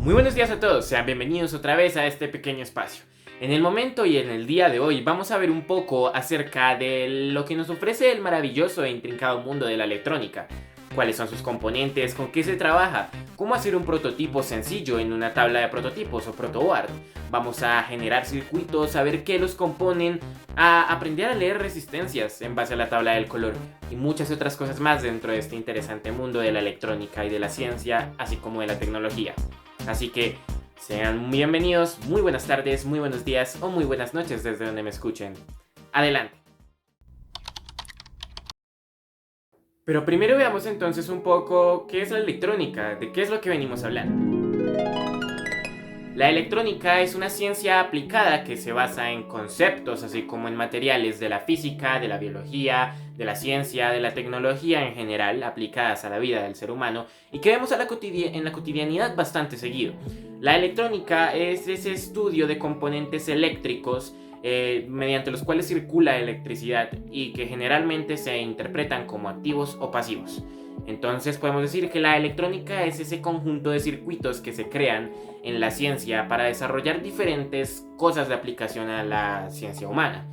Muy buenos días a todos, sean bienvenidos otra vez a este pequeño espacio. En el momento y en el día de hoy vamos a ver un poco acerca de lo que nos ofrece el maravilloso e intrincado mundo de la electrónica. Cuáles son sus componentes, con qué se trabaja, cómo hacer un prototipo sencillo en una tabla de prototipos o protoboard. Vamos a generar circuitos, a ver qué los componen, a aprender a leer resistencias en base a la tabla del color y muchas otras cosas más dentro de este interesante mundo de la electrónica y de la ciencia, así como de la tecnología. Así que sean bienvenidos, muy buenas tardes, muy buenos días o muy buenas noches desde donde me escuchen. Adelante. Pero primero veamos entonces un poco qué es la electrónica, de qué es lo que venimos a hablar. La electrónica es una ciencia aplicada que se basa en conceptos, así como en materiales de la física, de la biología, de la ciencia, de la tecnología en general, aplicadas a la vida del ser humano, y que vemos en la cotidianidad bastante seguido. La electrónica es ese estudio de componentes eléctricos mediante los cuales circula electricidad y que generalmente se interpretan como activos o pasivos. Entonces podemos decir que la electrónica es ese conjunto de circuitos que se crean en la ciencia para desarrollar diferentes cosas de aplicación a la ciencia humana.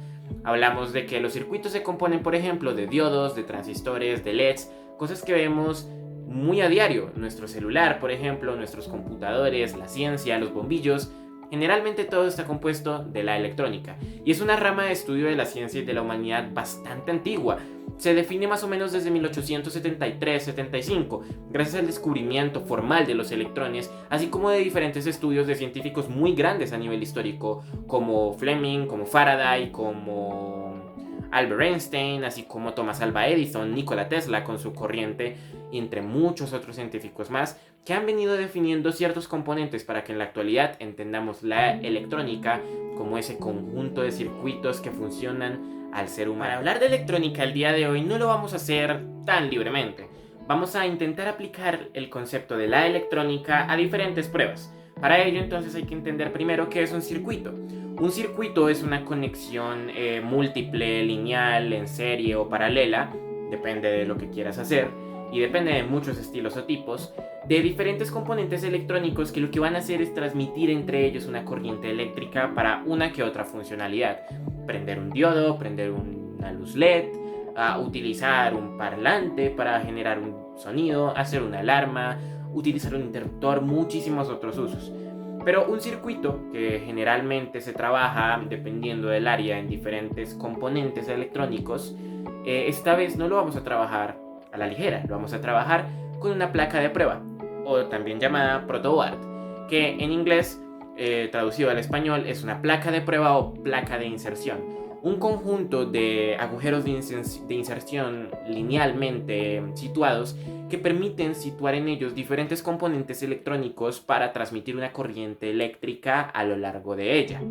Hablamos de que los circuitos se componen, por ejemplo, de diodos, de transistores, de LEDs, cosas que vemos muy a diario. Nuestro celular, por ejemplo, nuestros computadores, la ciencia, los bombillos. Generalmente todo está compuesto de la electrónica y es una rama de estudio de la ciencia y de la humanidad bastante antigua. Se define más o menos desde 1873-75, gracias al descubrimiento formal de los electrones, así como de diferentes estudios de científicos muy grandes a nivel histórico, como Fleming, como Faraday, como Albert Einstein, así como Thomas Alva Edison, Nikola Tesla con su corriente, y entre muchos otros científicos más, que han venido definiendo ciertos componentes para que en la actualidad entendamos la electrónica como ese conjunto de circuitos que funcionan al ser humano. Para hablar de electrónica el día de hoy no lo vamos a hacer tan libremente. Vamos a intentar aplicar el concepto de la electrónica a diferentes pruebas. Para ello entonces hay que entender primero qué es un circuito. Un circuito es una conexión múltiple, lineal, en serie o paralela, depende de lo que quieras hacer y depende de muchos estilos o tipos, de diferentes componentes electrónicos que lo que van a hacer es transmitir entre ellos una corriente eléctrica para una que otra funcionalidad. Prender un diodo, prender una luz LED, utilizar un parlante para generar un sonido, hacer una alarma, utilizar un interruptor, muchísimos otros usos. Pero un circuito que generalmente se trabaja dependiendo del área en diferentes componentes electrónicos, esta vez no lo vamos a trabajar a la ligera, lo vamos a trabajar con una placa de prueba, o también llamada protoboard, que en inglés, traducido al español, es una placa de prueba o placa de inserción. Un conjunto de agujeros de inserción linealmente situados que permiten situar en ellos diferentes componentes electrónicos para transmitir una corriente eléctrica a lo largo de ella.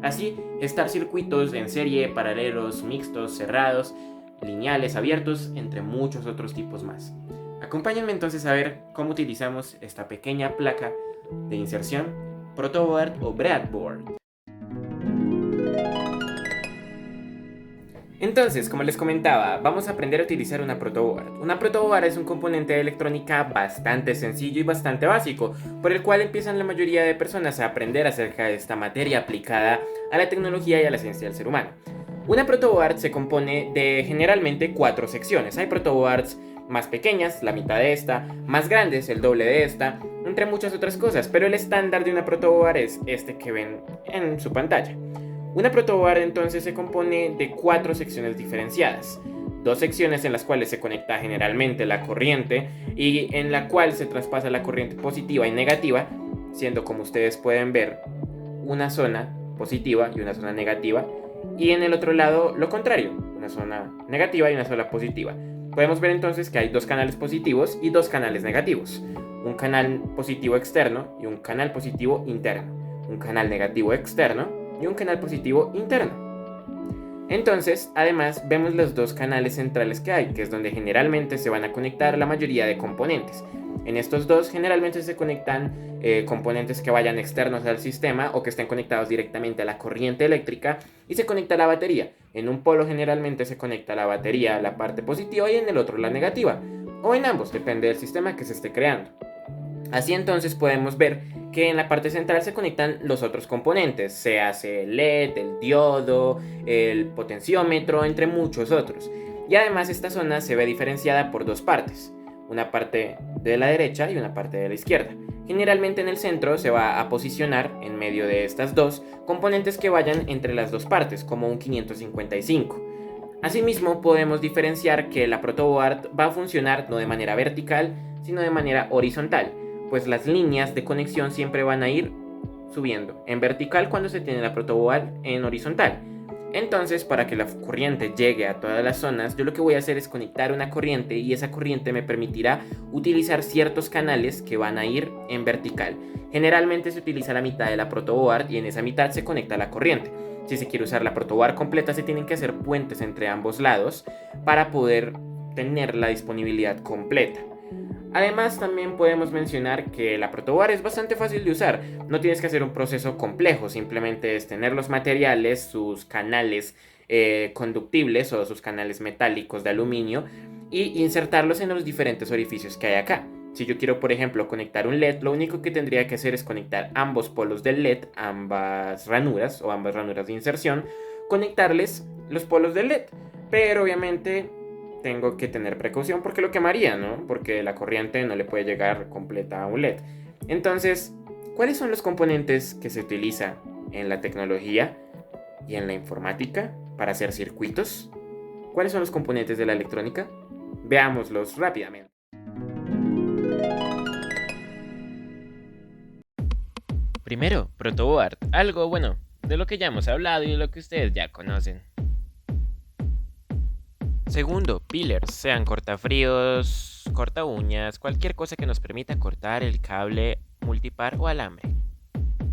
Así, estar circuitos en serie, paralelos, mixtos, cerrados, lineales, abiertos, entre muchos otros tipos más. Acompáñenme entonces a ver cómo utilizamos esta pequeña placa de inserción, protoboard o breadboard. Entonces, como les comentaba, vamos a aprender a utilizar una protoboard. Una protoboard es un componente de electrónica bastante sencillo y bastante básico, por el cual empiezan la mayoría de personas a aprender acerca de esta materia aplicada a la tecnología y a la ciencia del ser humano. Una protoboard se compone de generalmente 4 secciones. Hay protoboards más pequeñas, la mitad de esta, más grandes, el doble de esta, entre muchas otras cosas, pero el estándar de una protoboard es este que ven en su pantalla. Una protoboard entonces se compone de 4 secciones diferenciadas. 2 secciones en las cuales se conecta generalmente la corriente y en la cual se traspasa la corriente positiva y negativa, siendo, como ustedes pueden ver, una zona positiva y una zona negativa, y en el otro lado lo contrario, una zona negativa y una zona positiva. Podemos ver entonces que hay 2 canales positivos y 2 canales negativos, un canal positivo externo y un canal positivo interno, un canal negativo externo y un canal positivo interno. Entonces, además, vemos los 2 canales centrales que hay, que es donde generalmente se van a conectar la mayoría de componentes. En estos 2 generalmente se conectan componentes que vayan externos al sistema o que estén conectados directamente a la corriente eléctrica, y se conecta la batería. En un polo generalmente se conecta la batería, la parte positiva, y en el otro la negativa, o en ambos, depende del sistema que se esté creando. Así entonces podemos ver que en la parte central se conectan los otros componentes, se hace el LED, el diodo, el potenciómetro, entre muchos otros. Y además esta zona se ve diferenciada por dos partes, una parte de la derecha y una parte de la izquierda. Generalmente en el centro se va a posicionar en medio de estas dos componentes que vayan entre las dos partes, como un 555. Asimismo podemos diferenciar que la protoboard va a funcionar no de manera vertical, sino de manera horizontal, pues las líneas de conexión siempre van a ir subiendo en vertical cuando se tiene la protoboard en horizontal. Entonces, para que la corriente llegue a todas las zonas, yo lo que voy a hacer es conectar una corriente y esa corriente me permitirá utilizar ciertos canales que van a ir en vertical. Generalmente se utiliza la mitad de la protoboard y en esa mitad se conecta la corriente. Si se quiere usar la protoboard completa, se tienen que hacer puentes entre ambos lados para poder tener la disponibilidad completa. Además, también podemos mencionar que la protoboard es bastante fácil de usar. No tienes que hacer un proceso complejo, simplemente es tener los materiales, sus canales conductibles o sus canales metálicos de aluminio y insertarlos en los diferentes orificios que hay acá. Si yo quiero, por ejemplo, conectar un LED, lo único que tendría que hacer es conectar ambos polos del LED, ambas ranuras o ambas ranuras de inserción, conectarles los polos del LED. Pero obviamente tengo que tener precaución porque lo quemaría, ¿no? Porque la corriente no le puede llegar completa a un LED. Entonces, ¿cuáles son los componentes que se utilizan en la tecnología y en la informática para hacer circuitos? ¿Cuáles son los componentes de la electrónica? Veámoslos rápidamente. Primero, protoboard, algo bueno, de lo que ya hemos hablado y de lo que ustedes ya conocen. Segundo, pillars, sean cortafríos, corta uñas, cualquier cosa que nos permita cortar el cable multipar o alambre.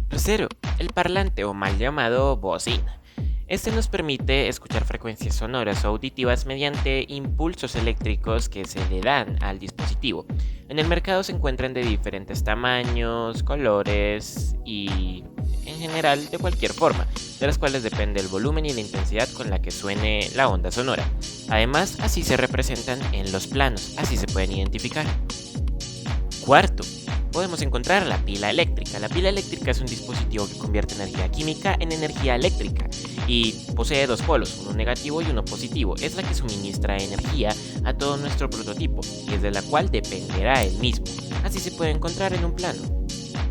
Tercero, el parlante o mal llamado bocina. Este nos permite escuchar frecuencias sonoras o auditivas mediante impulsos eléctricos que se le dan al dispositivo. En el mercado se encuentran de diferentes tamaños, colores y en general de cualquier forma, de las cuales depende el volumen y la intensidad con la que suene la onda sonora. Además, así se representan en los planos, así se pueden identificar. Cuarto, podemos encontrar la pila eléctrica. La pila eléctrica es un dispositivo que convierte energía química en energía eléctrica y posee dos polos, uno negativo y uno positivo. Es la que suministra energía a todo nuestro prototipo y es de la cual dependerá el mismo. Así se puede encontrar en un plano.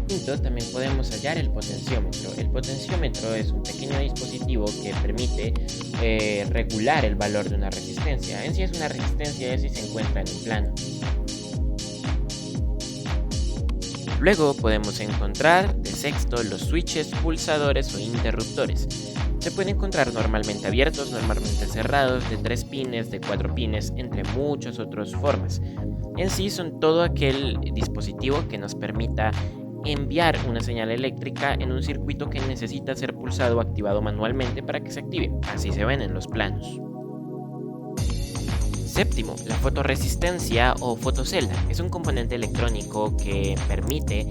Quinto, también podemos hallar el potenciómetro. El potenciómetro es un pequeño dispositivo que permite regular el valor de una resistencia. En sí es una resistencia si se encuentra en un plano. Luego podemos encontrar de sexto los switches, pulsadores o interruptores. Se pueden encontrar normalmente abiertos, normalmente cerrados, de 3 pines, de 4 pines, entre muchas otras formas. En sí son todo aquel dispositivo que nos permita enviar una señal eléctrica en un circuito que necesita ser pulsado o activado manualmente para que se active. Así se ven en los planos. Séptimo, la fotorresistencia o fotocelda es un componente electrónico que permite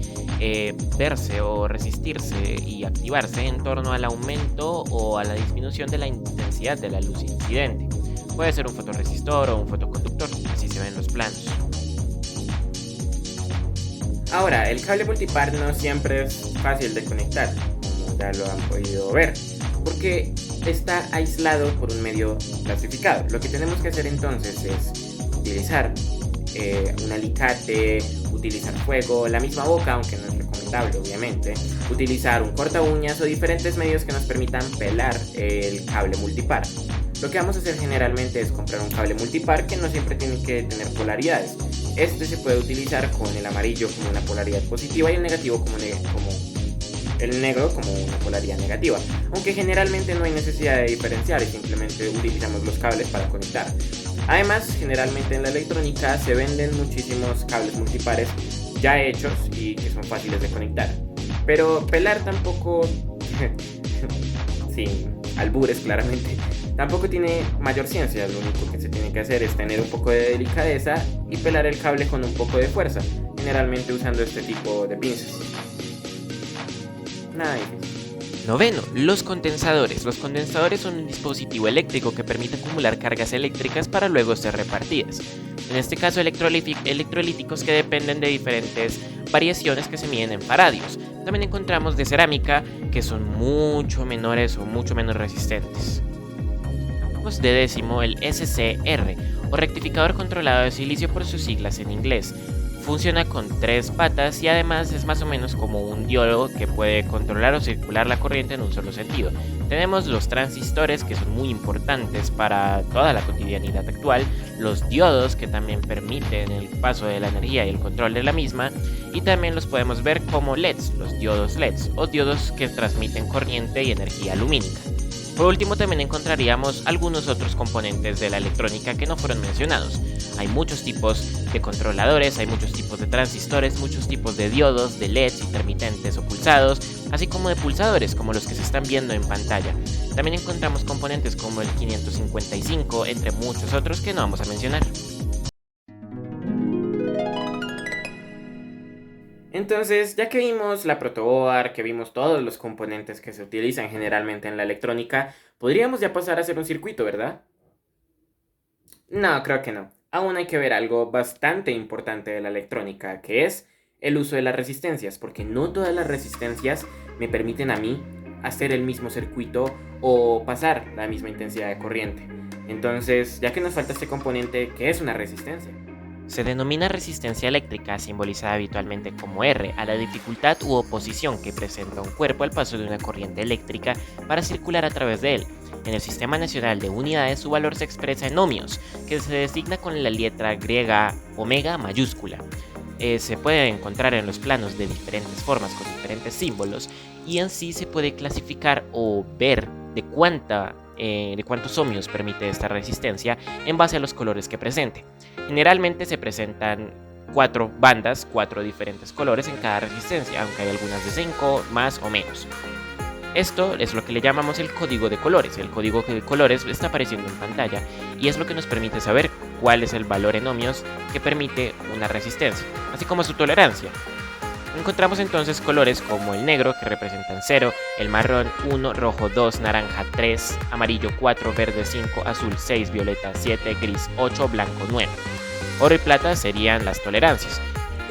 verse o resistirse y activarse en torno al aumento o a la disminución de la intensidad de la luz incidente. Puede ser un fotorresistor o un fotoconductor, así se ven los planos. Ahora, el cable multipar no siempre es fácil de conectar, como ya lo han podido ver, porque está aislado por un medio clasificado. Lo que tenemos que hacer entonces es utilizar un alicate, utilizar fuego, la misma boca, aunque no es recomendable obviamente, utilizar un corta uñas o diferentes medios que nos permitan pelar el cable multipar. Lo que vamos a hacer generalmente es comprar un cable multipar que no siempre tiene que tener polaridades. Este se puede utilizar con el amarillo como una polaridad positiva y el negativo como el negro como una polaridad negativa, aunque generalmente no hay necesidad de diferenciar y simplemente utilizamos los cables para conectar. Además, generalmente en la electrónica se venden muchísimos cables multipares ya hechos y que son fáciles de conectar, pero pelar tampoco sin albures claramente, tampoco tiene mayor ciencia. Lo único que se tiene que hacer es tener un poco de delicadeza y pelar el cable con un poco de fuerza, generalmente usando este tipo de pinzas. Nada difícil. Noveno, los condensadores. Los condensadores son un dispositivo eléctrico que permite acumular cargas eléctricas para luego ser repartidas. En este caso, electrolíticos que dependen de diferentes variaciones que se miden en faradios. También encontramos de cerámica que son mucho menores o mucho menos resistentes. Tenemos de décimo el SCR o rectificador controlado de silicio por sus siglas en inglés. Funciona con 3 patas y además es más o menos como un diodo que puede controlar o circular la corriente en un solo sentido. Tenemos los transistores, que son muy importantes para toda la cotidianidad actual, los diodos, que también permiten el paso de la energía y el control de la misma, y también los podemos ver como LEDs, los diodos LEDs, o diodos que transmiten corriente y energía lumínica. Por último, también encontraríamos algunos otros componentes de la electrónica que no fueron mencionados. Hay muchos tipos de controladores, hay muchos tipos de transistores, muchos tipos de diodos, de LEDs, intermitentes o pulsados, así como de pulsadores como los que se están viendo en pantalla. También encontramos componentes como el 555, entre muchos otros que no vamos a mencionar. Entonces, ya que vimos la protoboard, que vimos todos los componentes que se utilizan generalmente en la electrónica, podríamos ya pasar a hacer un circuito, ¿verdad? No, creo que no. Aún hay que ver algo bastante importante de la electrónica, que es el uso de las resistencias, porque no todas las resistencias me permiten a mí hacer el mismo circuito o pasar la misma intensidad de corriente. Entonces, ya que nos falta este componente, ¿qué es una resistencia? Se denomina resistencia eléctrica, simbolizada habitualmente como R, a la dificultad u oposición que presenta un cuerpo al paso de una corriente eléctrica para circular a través de él. En el Sistema Nacional de Unidades su valor se expresa en ohmios, que se designa con la letra griega omega mayúscula. Se puede encontrar en los planos de diferentes formas con diferentes símbolos y en sí se puede clasificar o ver de cuántos ohmios permite esta resistencia en base a los colores que presente. Generalmente se presentan 4 bandas, 4 diferentes colores en cada resistencia, aunque hay algunas de 5, más o menos. Esto es lo que le llamamos el código de colores. El código de colores está apareciendo en pantalla y es lo que nos permite saber cuál es el valor en ohmios que permite una resistencia, así como su tolerancia. Encontramos entonces colores como el negro, que representan 0, el marrón 1, rojo 2, naranja 3, amarillo 4, verde 5, azul 6, violeta 7, gris 8, blanco 9. Oro y plata serían las tolerancias.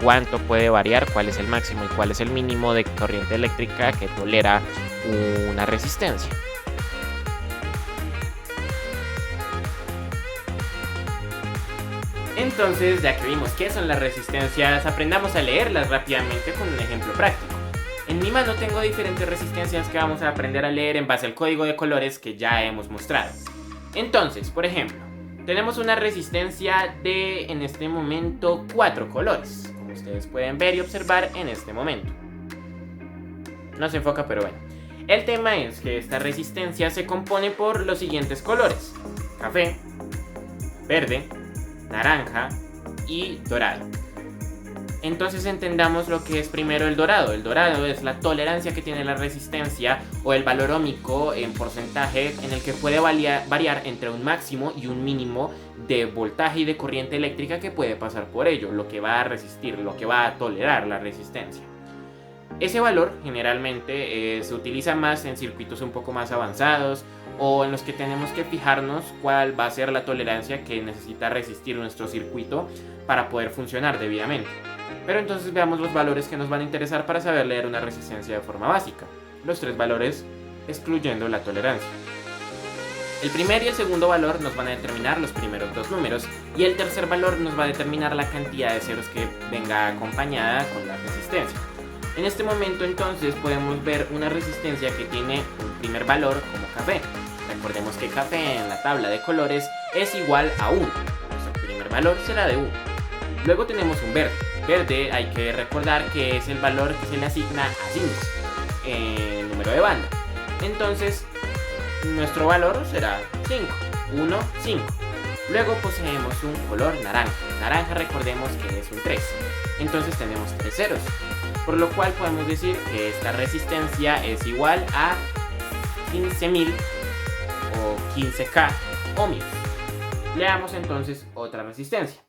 Cuánto puede variar, cuál es el máximo y cuál es el mínimo de corriente eléctrica que tolera una resistencia. Entonces, ya que vimos qué son las resistencias, aprendamos a leerlas rápidamente con un ejemplo práctico. En mi mano tengo diferentes resistencias que vamos a aprender a leer en base al código de colores que ya hemos mostrado. Entonces, por ejemplo, tenemos una resistencia de, en este momento, 4 colores, como ustedes pueden ver y observar en este momento. No se enfoca, pero bueno. El tema es que esta resistencia se compone por los siguientes colores: café, verde, naranja y dorado. Entonces entendamos lo que es primero el dorado. El dorado es la tolerancia que tiene la resistencia o el valor óhmico en porcentaje en el que puede variar entre un máximo y un mínimo de voltaje y de corriente eléctrica que puede pasar por ello, lo que va a resistir, lo que va a tolerar la resistencia. Ese valor generalmente se utiliza más en circuitos un poco más avanzados o en los que tenemos que fijarnos cuál va a ser la tolerancia que necesita resistir nuestro circuito para poder funcionar debidamente. Pero entonces veamos los valores que nos van a interesar para saber leer una resistencia de forma básica. Los 3 valores excluyendo la tolerancia. El primer y el segundo valor nos van a determinar los primeros 2 números y el tercer valor nos va a determinar la cantidad de ceros que venga acompañada con la resistencia. En este momento entonces podemos ver una resistencia que tiene un primer valor como café. Recordemos que café en la tabla de colores es igual a 1. Nuestro primer valor será de 1. Luego tenemos un verde. Verde hay que recordar que es el valor que se le asigna a 5, el número de banda. Entonces nuestro valor será 5. 1, 5. Luego poseemos un color naranja. Naranja recordemos que es un 3. Entonces tenemos 3 ceros. Por lo cual podemos decir que esta resistencia es igual a 15.000 o 15K ohmios. Leamos entonces otra resistencia.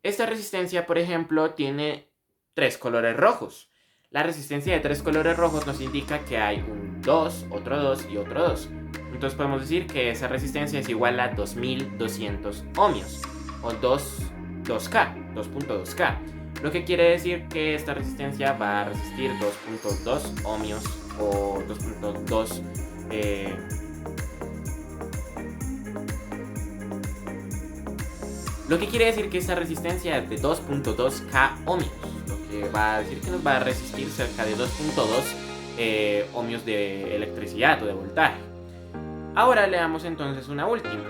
Esta resistencia, por ejemplo, tiene 3 colores rojos. La resistencia de 3 colores rojos nos indica que hay un 2, otro 2 y otro 2. Entonces podemos decir que esa resistencia es igual a 2200 ohmios o 2K, 2.2K. Lo que quiere decir que esta resistencia va a resistir 2.2 ohmios o 2.2 lo que quiere decir que esta resistencia es de 2.2K ohmios, lo que va a decir que nos va a resistir cerca de 2.2 ohmios de electricidad o de voltaje. Ahora le damos entonces una última.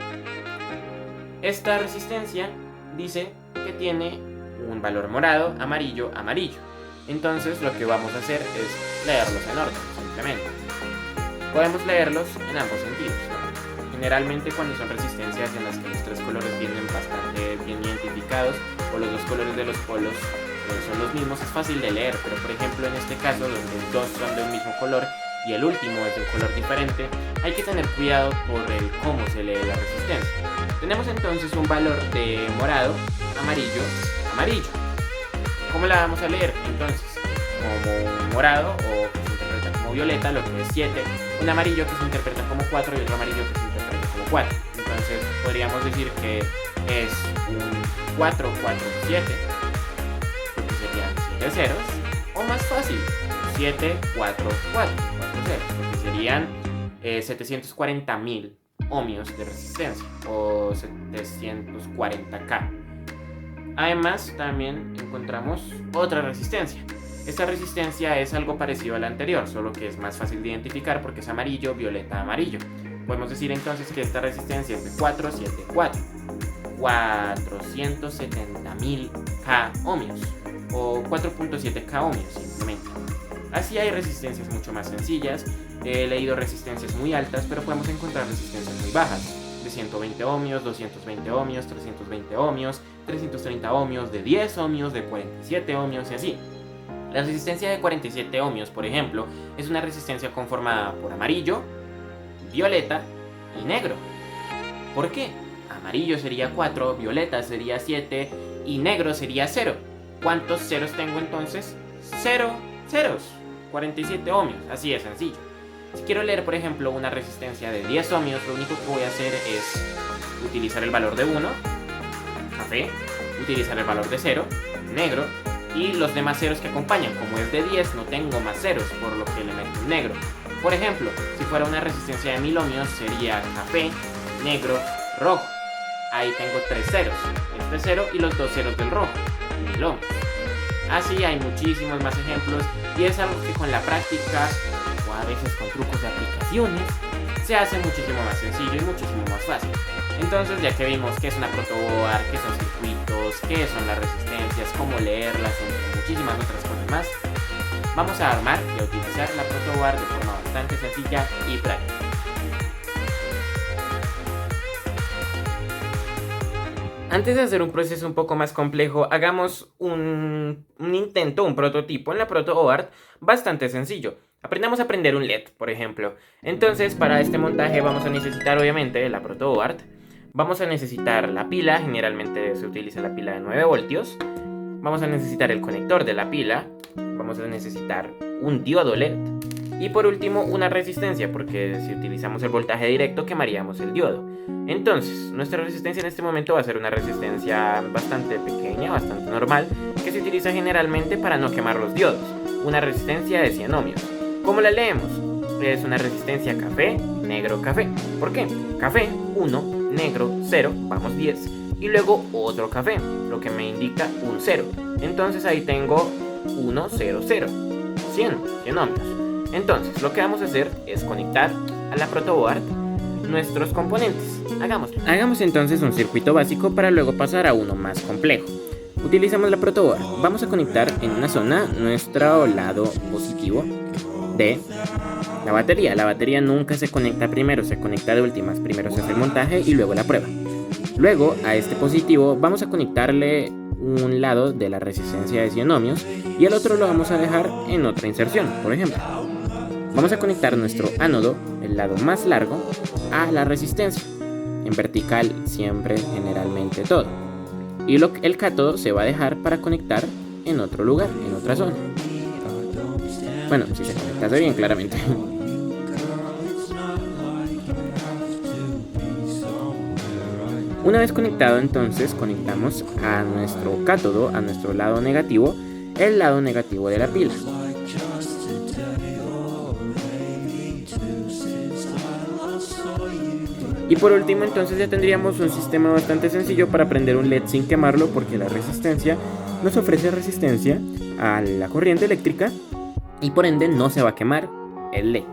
Esta resistencia dice que tiene un valor morado, amarillo, amarillo. Entonces lo que vamos a hacer es leerlos en orden, simplemente. Podemos leerlos en ambos sentidos, ¿no? Generalmente cuando son resistencias en las que los 3 colores vienen bastante bien identificados o los 2 colores de los polos son los mismos, es fácil de leer, pero por ejemplo en este caso donde 2 son de un mismo color y el último es de un color diferente, hay que tener cuidado por el cómo se lee la resistencia. Tenemos entonces un valor de morado, amarillo, amarillo. ¿Cómo la vamos a leer? Entonces, como un morado o que se interpreta como violeta, lo que es 7, un amarillo que se interpreta como 4 y otro amarillo que se interpreta como 4. Entonces podríamos decir que es un 4, 4, 7, porque serían 7 ceros, o más fácil, 7, 4, 4, 4 ceros, porque serían 740.000 ohmios de resistencia o 740K. Además, también encontramos otra resistencia. Esta resistencia es algo parecido a la anterior, solo que es más fácil de identificar porque es amarillo, violeta, amarillo. Podemos decir entonces que esta resistencia es de 474, 470.000 K ohmios o 4.7K ohmios simplemente. Así hay resistencias mucho más sencillas. He leído resistencias muy altas, pero podemos encontrar resistencias muy bajas, de 120 ohmios, 220 ohmios, 320 ohmios, 330 ohmios, de 10 ohmios, de 47 ohmios y así. La resistencia de 47 ohmios, por ejemplo, es una resistencia conformada por amarillo, violeta y negro. ¿Por qué? Amarillo sería 4, violeta sería 7 y negro sería 0. ¿Cuántos ceros tengo entonces? 0 ceros. 47 ohmios, así de sencillo. Si quiero leer, por ejemplo, una resistencia de 10 ohmios, lo único que voy a hacer es utilizar el valor de 1, café, utilizar el valor de 0, negro, y los demás ceros que acompañan. Como es de 10, no tengo más ceros, por lo que le meto un negro. Por ejemplo, si fuera una resistencia de 1000 ohmios, sería café, negro, rojo. Ahí tengo 3 ceros, este 0 y los 2 ceros del rojo, 1000 ohmios. Así hay muchísimos más ejemplos y es algo que con la práctica o a veces con trucos de aplicaciones se hace muchísimo más sencillo y muchísimo más fácil. Entonces, ya que vimos qué es una protoboard, qué son circuitos, qué son las resistencias, cómo leerlas, y muchísimas otras cosas más, vamos a armar y a utilizar la protoboard de forma bastante sencilla y práctica. Antes de hacer un proceso un poco más complejo, hagamos un intento, un prototipo en la protoboard bastante sencillo. Aprendamos a prender un LED, por ejemplo. Entonces, para este montaje vamos a necesitar obviamente la protoboard. Vamos a necesitar la pila, generalmente se utiliza la pila de 9 voltios. Vamos a necesitar el conector de la pila. Vamos a necesitar un diodo LED. Y por último, una resistencia, porque si utilizamos el voltaje directo quemaríamos el diodo. Entonces, nuestra resistencia en este momento va a ser una resistencia bastante pequeña, bastante normal, que se utiliza generalmente para no quemar los diodos. Una resistencia de 100 ohmios. ¿Cómo la leemos? Es una resistencia café, negro, café. ¿Por qué? Café, 1, negro, 0, vamos 10. Y luego otro café, lo que me indica un 0. Entonces ahí tengo 1, 0, 0. 100 ohmios. Entonces, lo que vamos a hacer es conectar a la protoboard nuestros componentes. Hagamos entonces un circuito básico para luego pasar a uno más complejo. Utilizamos la protoboard. Vamos a conectar en una zona nuestro lado positivo de la batería. La batería nunca se conecta primero, se conecta de últimas. Primero se hace el montaje y luego la prueba. Luego a este positivo vamos a conectarle un lado de la resistencia de 100 ohmios y el otro lo vamos a dejar en otra inserción, por ejemplo. Vamos a conectar nuestro ánodo, el lado más largo, a la resistencia, en vertical siempre, generalmente todo. Y el cátodo se va a dejar para conectar en otro lugar, en otra zona. Bueno, si se conectase bien, claramente. Una vez conectado, entonces conectamos a nuestro cátodo, a nuestro lado negativo, el lado negativo de la pila. Y por último, entonces ya tendríamos un sistema bastante sencillo para prender un LED sin quemarlo, porque la resistencia nos ofrece resistencia a la corriente eléctrica y por ende no se va a quemar el LED.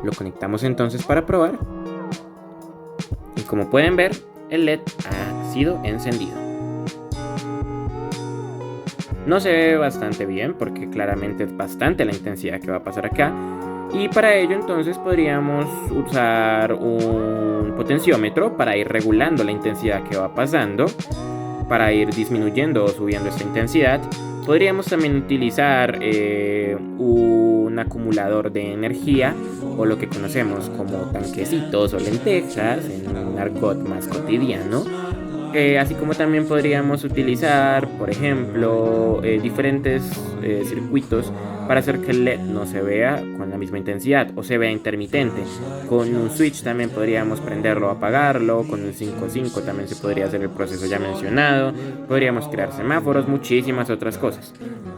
Lo conectamos entonces para probar y como pueden ver, el LED ha sido encendido. No se ve bastante bien porque claramente es bastante la intensidad que va a pasar acá. Y para ello entonces podríamos usar un potenciómetro para ir regulando la intensidad que va pasando, para ir disminuyendo o subiendo esta intensidad. Podríamos también utilizar un acumulador de energía o lo que conocemos como tanquecitos o lentejas en un argot más cotidiano. Así como también podríamos utilizar, por ejemplo, diferentes circuitos para hacer que el LED no se vea con la misma intensidad o se vea intermitente. Con un switch también podríamos prenderlo o apagarlo, con un 5.5 también se podría hacer el proceso ya mencionado, podríamos crear semáforos, muchísimas otras cosas.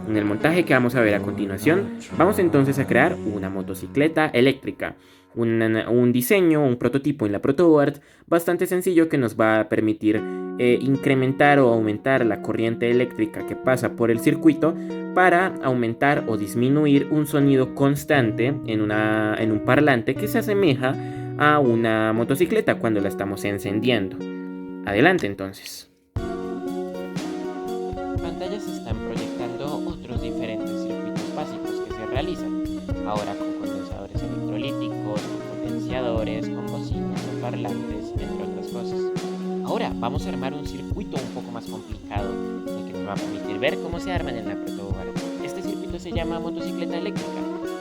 En el montaje que vamos a ver a continuación, vamos entonces a crear una motocicleta eléctrica. Un diseño, un prototipo en la protoboard bastante sencillo que nos va a permitir incrementar o aumentar la corriente eléctrica que pasa por el circuito para aumentar o disminuir un sonido constante en un parlante que se asemeja a una motocicleta cuando la estamos encendiendo. Adelante entonces. Pantallas están proyectando otros diferentes circuitos básicos que se realizan, ahora con condensadores electrolíticos, con potenciadores, con bocinas o parlantes, entre otras cosas. Ahora vamos a armar un circuito un poco más complicado, el que nos va a permitir ver cómo se arman en la protoboard. Este circuito se llama motocicleta eléctrica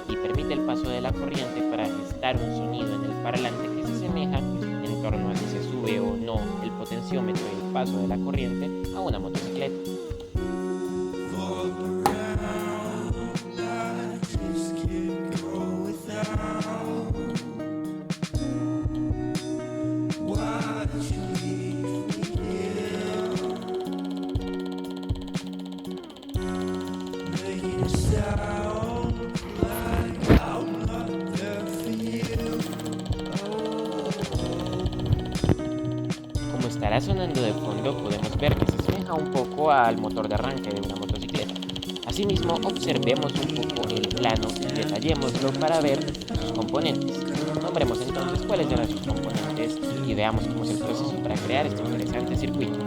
y permite el paso de la corriente para gestar un sonido en el parlante que se asemeja en torno a si se sube o no el potenciómetro y el paso de la corriente a una motocicleta. Como estará sonando de fondo, podemos ver que se asemeja un poco al motor de arranque de una motocicleta. Asimismo, observemos un poco el plano y detallémoslo para ver sus componentes. Nombremos entonces cuáles eran sus componentes y veamos cómo es el proceso para crear este interesante circuito.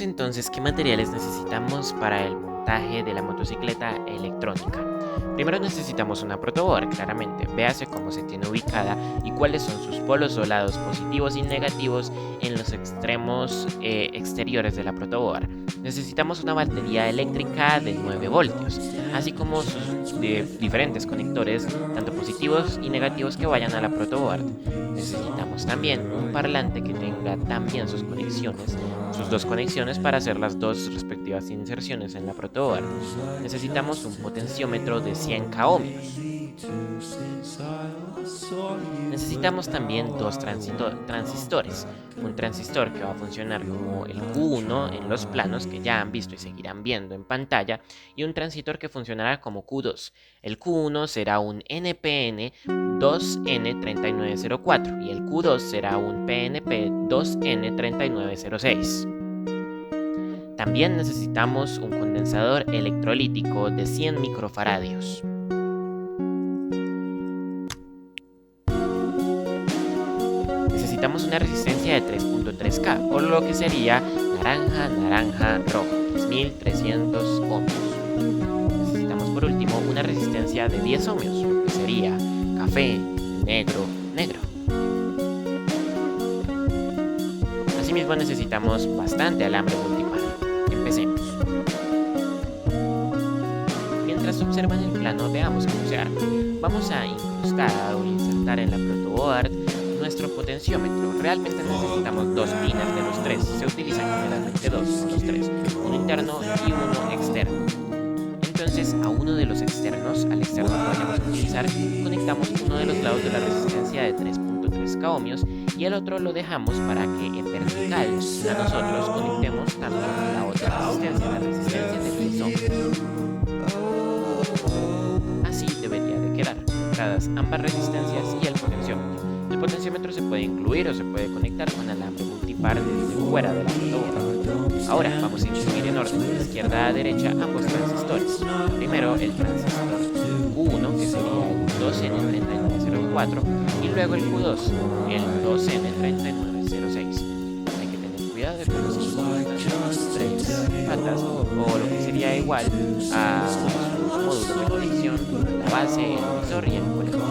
Entonces, ¿qué materiales necesitamos para el montaje de la motocicleta electrónica? Primero necesitamos una protoboard, claramente. Véase cómo se tiene ubicada y cuáles son sus polos o lados positivos y negativos en los extremos exteriores de la protoboard. Necesitamos una batería eléctrica de 9 voltios, así como sus diferentes conectores, tanto positivos y negativos que vayan a la protoboard. Necesitamos también un parlante que tenga también sus dos conexiones para hacer las dos respectivas inserciones en la protoboard. Necesitamos un potenciómetro de 100 ohmios. Necesitamos también dos transistores. Un transistor que va a funcionar como el Q1 en los planos que ya han visto y seguirán viendo en pantalla, y un transistor que funcionará como Q2. El Q1 será un NPN 2N3904 y el Q2 será un PNP 2N3906. También necesitamos un condensador electrolítico de 100 microfaradios. Necesitamos una resistencia de 3.3K, o lo que sería la naranja, naranja, rojo, 3300 ohmios. Necesitamos por último una resistencia de 10 ohmios, lo que sería café, negro, negro. Asimismo necesitamos bastante alambre multipar. Empecemos. Mientras observan el plano, veamos cómo se arma. Vamos a incrustar o insertar en la protoboard nuestro potenciómetro. Realmente necesitamos 2 pines de los 3. Se utilizan generalmente 2, no los 3. Uno interno y uno externo. Entonces a uno de los externos, al externo que vayamos a utilizar, conectamos uno de los lados de la resistencia de 3.3 k ohmios y el otro lo dejamos para que en vertical a nosotros conectemos también la otra resistencia, la resistencia de 10 ohmios. Así debería de quedar, conectadas ambas resistencias y el potenciómetro. El potenciómetro se puede incluir o se puede conectar con alambre multipar desde fuera de la protoboard. Ahora vamos a incluir en orden de izquierda a derecha ambos transistores. Primero el transistor Q1, que sería el 2N3904, y luego el Q2, el 2N3906. Hay que tener cuidado de que no se usen tres patas o lo que sería igual a sus módulos de conexión, la base, el emisor y el colector.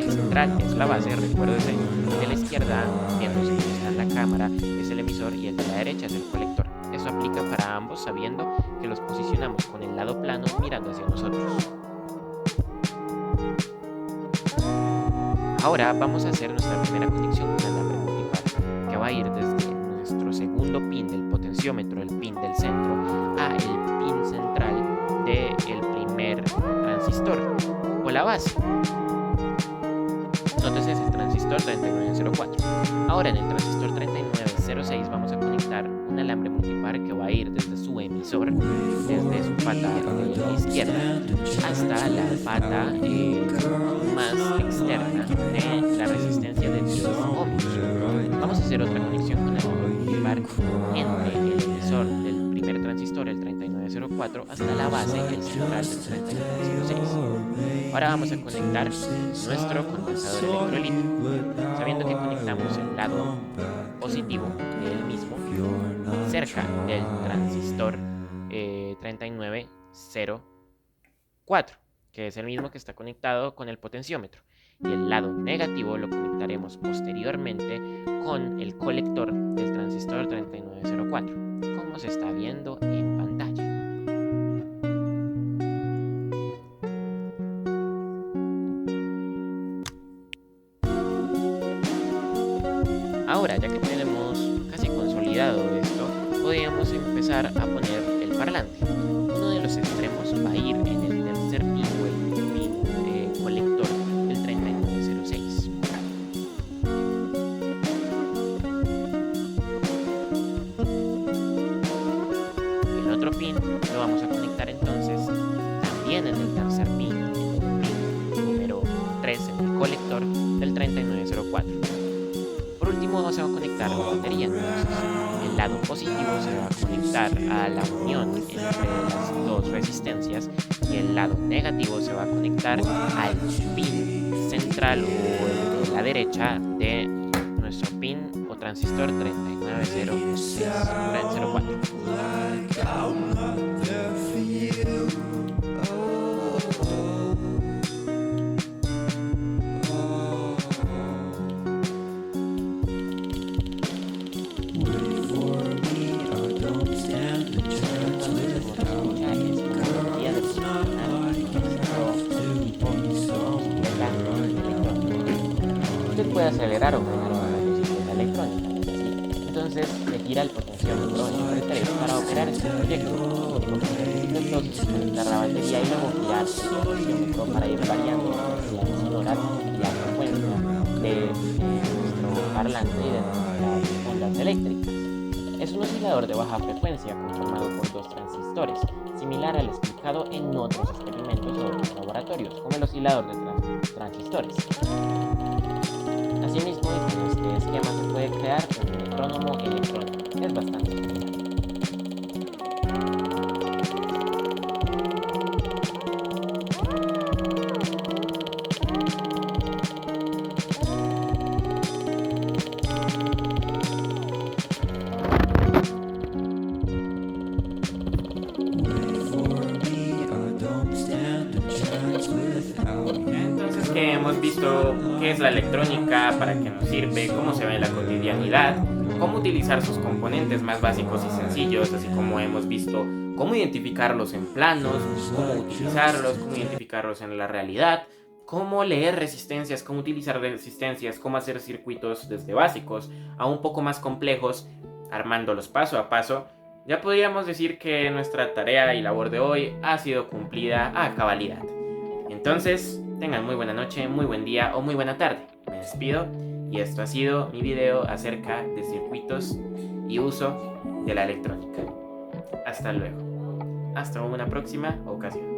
El central es la base, recuérdese, el de la izquierda, viéndose que está en la cámara, es el emisor y el de la derecha es el colector. Eso aplica para ambos sabiendo que los posicionamos con el lado plano mirando hacia nosotros. Ahora vamos a hacer nuestra primera conexión con alambre multipar, que va a ir desde nuestro segundo pin del potenciómetro, el pin del centro, a el pin central del primer transistor o la base. Nótese el transistor 3904. Ahora en el transistor 3906 vamos a conectar un alambre multipar que va a ir desde su emisor, desde su pata izquierda, hasta la pata más externa de la resistencia de 10 ohmios. Vamos a hacer otra conexión con alambre multipar entre el emisor del primer transistor, el 3904, hasta la base, el central del 3906. Ahora vamos a conectar nuestro condensador electrolítico, sabiendo que conectamos el lado positivo del mismo cerca del transistor 3904, que es el mismo que está conectado con el potenciómetro, y el lado negativo lo conectaremos posteriormente con el colector del transistor 3904, como se está viendo en pantalla. Ahora, ya que tenemos casi consolidado esto, podríamos empezar a poner el parlante. Uno de los extremos va a ir en el tercer pin o el pin colector del 3906. El otro pin lo vamos a conectar entonces también en el tercer pin, en el pin número 3 en el colector del 3904. Por último vamos a conectar la batería, entonces el lado positivo se va a conectar a la unión entre las dos resistencias y el lado negativo se va a conectar al pin central o de la derecha de nuestro pin o transistor 3904. Usted puede acelerar o frenar una bicicleta electrónica, entonces se gira el potenciómetro en R3 para operar este proyecto. Lo único que se necesita entonces es conectar la batería y luego girar el potenciómetro para ir variando la velocidad y la frecuencia de nuestro parlante y de nuestras ondas eléctricas. Es un oscilador de baja frecuencia conformado por 2 transistores, similar al explicado en otros experimentos o otros laboratorios, como el oscilador de transistores. Asimismo, con este esquema se puede crear un metrónomo electrónico. Es bastante sencillo. visto qué es la electrónica, para qué nos sirve, cómo se ve en la cotidianidad, cómo utilizar sus componentes más básicos y sencillos, así como hemos visto cómo identificarlos en planos, cómo utilizarlos, cómo identificarlos en la realidad, cómo leer resistencias, cómo utilizar resistencias, cómo hacer circuitos desde básicos a un poco más complejos, armándolos paso a paso. Ya podríamos decir que nuestra tarea y labor de hoy ha sido cumplida a cabalidad. Entonces, tengan muy buena noche, muy buen día o muy buena tarde. Me despido y esto ha sido mi video acerca de circuitos y uso de la electrónica. Hasta luego. Hasta una próxima ocasión.